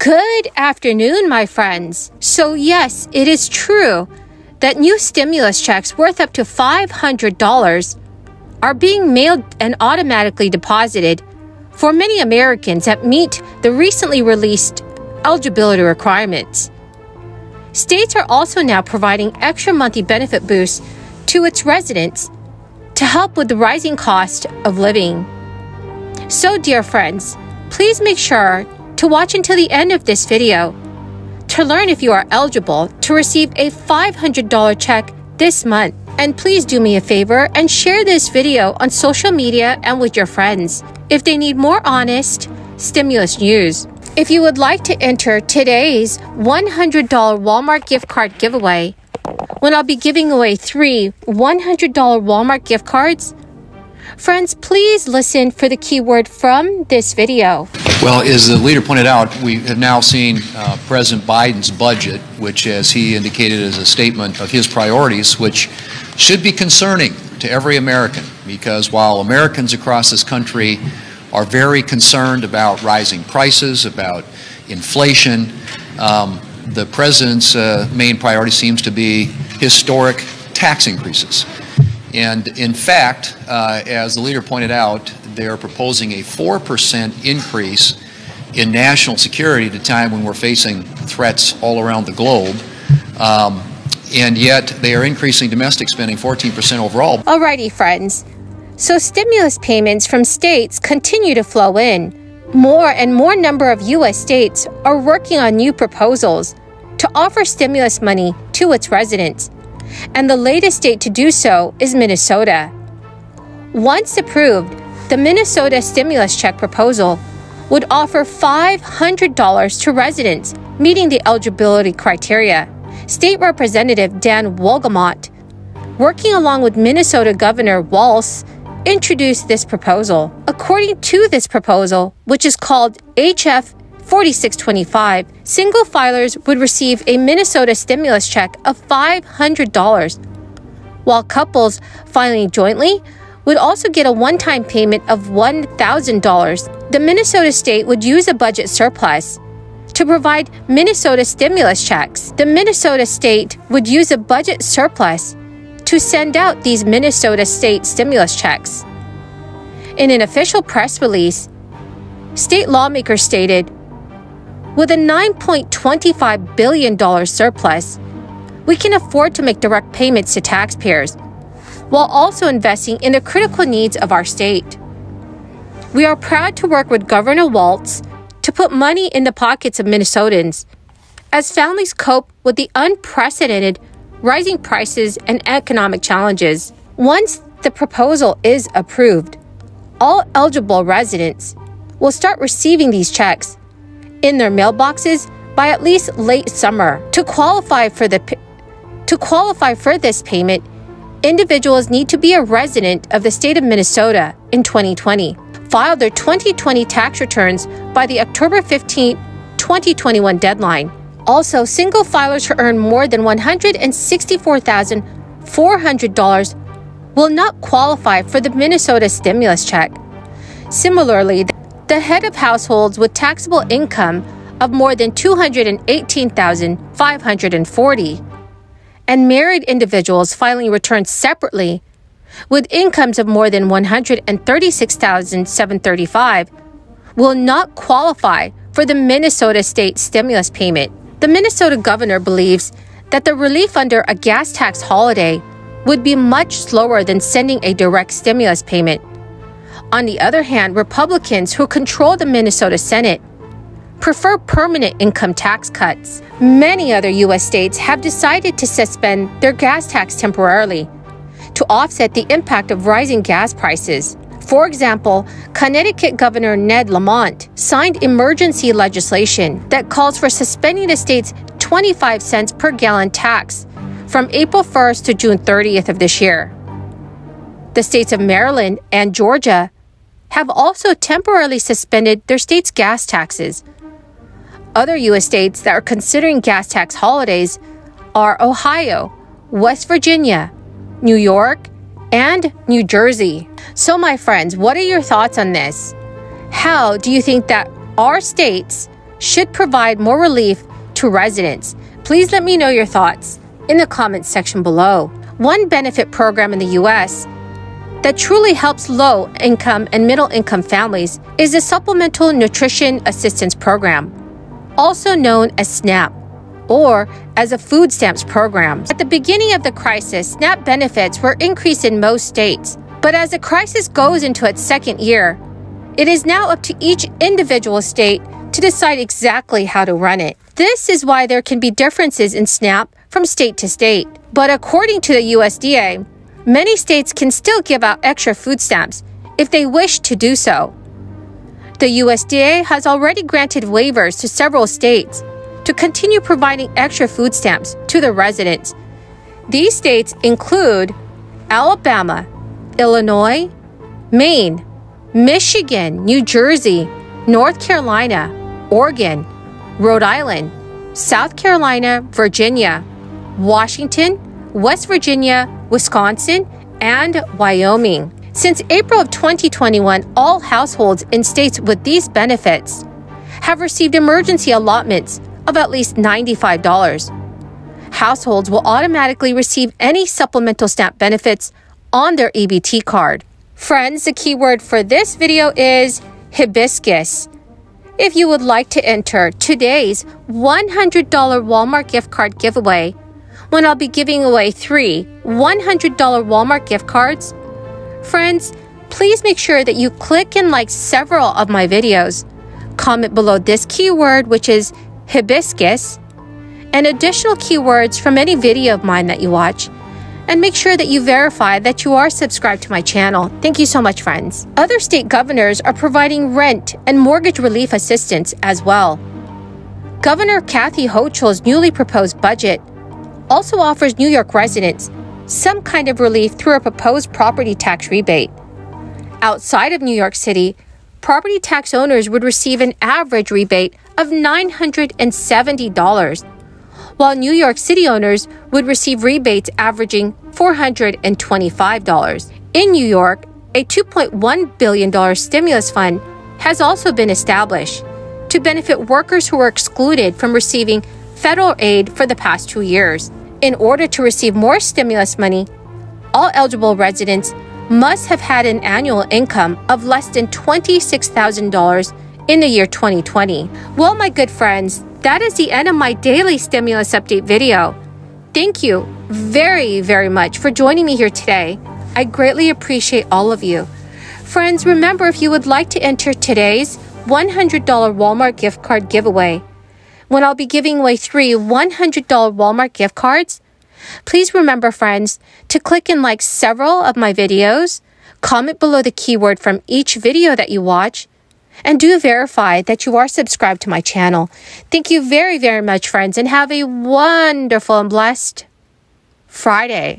Good afternoon, my friends. So yes, it is true that new stimulus checks worth up to $500 are being mailed and automatically deposited for many Americans that meet the recently released eligibility requirements. States are also now providing extra monthly benefit boosts to its residents to help with the rising cost of living. So, dear friends, please make sure to watch until the end of this video to learn if you are eligible to receive a $500 check this month. And please do me a favor and share this video on social media and with your friends if they need more honest stimulus news. If you would like to enter today's $100 Walmart gift card giveaway, when I'll be giving away 3 $100 Walmart gift cards, friends, please listen for the keyword from this video. Well, as the leader pointed out, we have now seen President Biden's budget, which, as he indicated, is a statement of his priorities, which should be concerning to every American, because while Americans across this country are very concerned about rising prices, about inflation, the President's main priority seems to be historic tax increases. And in fact, as the leader pointed out, they are proposing a 4% increase in national security at a time when we're facing threats all around the globe. And yet they are increasing domestic spending 14% overall. Alrighty, friends. So stimulus payments from states continue to flow in. More and more number of U.S. states are working on new proposals to offer stimulus money to its residents. And the latest state to do so is Minnesota. Once approved, the Minnesota stimulus check proposal would offer $500 to residents meeting the eligibility criteria. State Representative Dan Wolgamott, working along with Minnesota Governor Walz, introduced this proposal. According to this proposal, which is called HF 4625, single filers would receive a Minnesota stimulus check of $500, while couples filing jointly would also get a one-time payment of $1,000. The Minnesota state would use a budget surplus to provide Minnesota stimulus checks. The Minnesota state would use a budget surplus to send out these Minnesota state stimulus checks. In an official press release, state lawmakers stated, "With a $9.25 billion surplus, we can afford to make direct payments to taxpayers while also investing in the critical needs of our state. We are proud to work with Governor Walz to put money in the pockets of Minnesotans as families cope with the unprecedented rising prices and economic challenges." Once the proposal is approved, all eligible residents will start receiving these checks in their mailboxes by at least late summer. To qualify for this payment, individuals need to be a resident of the state of Minnesota in 2020, file their 2020 tax returns by the October 15, 2021 deadline. Also, single filers who earn more than $164,400 will not qualify for the Minnesota stimulus check. Similarly, the head of households with taxable income of more than $218,540 and married individuals filing returns separately with incomes of more than $136,735 will not qualify for the Minnesota state stimulus payment. The Minnesota governor believes that the relief under a gas tax holiday would be much slower than sending a direct stimulus payment. On the other hand, Republicans who control the Minnesota Senate prefer permanent income tax cuts. Many other U.S. states have decided to suspend their gas tax temporarily to offset the impact of rising gas prices. For example, Connecticut Governor Ned Lamont signed emergency legislation that calls for suspending the state's 25 cents per gallon tax from April 1st to June 30th of this year. The states of Maryland and Georgia have also temporarily suspended their state's gas taxes. Other U.S. states that are considering gas tax holidays are Ohio, West Virginia, New York, and New Jersey. So my friends, what are your thoughts on this? How do you think that our states should provide more relief to residents. Please let me know your thoughts in the comments section below. One benefit program in the U.S. that truly helps low-income and middle-income families is the Supplemental Nutrition Assistance Program, also known as SNAP, or as a food stamps program. At the beginning of the crisis, SNAP benefits were increased in most states, but as the crisis goes into its second year, it is now up to each individual state to decide exactly how to run it. This is why there can be differences in SNAP from state to state. But according to the USDA, many states can still give out extra food stamps if they wish to do so. The USDA has already granted waivers to several states to continue providing extra food stamps to the residents. These states include Alabama, Illinois, Maine, Michigan, New Jersey, North Carolina, Oregon, Rhode Island, South Carolina, Virginia, Washington, West Virginia, Wisconsin, and Wyoming. Since April of 2021, all households in states with these benefits have received emergency allotments of at least $95. Households will automatically receive any supplemental SNAP benefits on their EBT card. Friends, the keyword for this video is hibiscus. If you would like to enter today's $100 Walmart gift card giveaway, when I'll be giving away 3 $100 Walmart gift cards, friends, please make sure that you click and like several of my videos. Comment below this keyword, which is hibiscus, and additional keywords from any video of mine that you watch. And make sure that you verify that you are subscribed to my channel. Thank you so much, friends. Other state governors are providing rent and mortgage relief assistance as well. Governor Kathy Hochul's newly proposed budget also offers New York residents some kind of relief through a proposed property tax rebate. Outside of New York City, property tax owners would receive an average rebate of $970, while New York City owners would receive rebates averaging $425. In New York, a $2.1 billion stimulus fund has also been established to benefit workers who were excluded from receiving federal aid for the past 2 years. In order to receive more stimulus money, all eligible residents must have had an annual income of less than $26,000 in the year 2020. Well, my good friends, that is the end of my daily stimulus update video. Thank you very, very much for joining me here today. I greatly appreciate all of you. Friends, remember, if you would like to enter today's $100 Walmart gift card giveaway, when I'll be giving away 3 $100 Walmart gift cards, please remember, friends, to click and like several of my videos, comment below the keyword from each video that you watch, and do verify that you are subscribed to my channel. Thank you very, very much, friends, and have a wonderful and blessed Friday.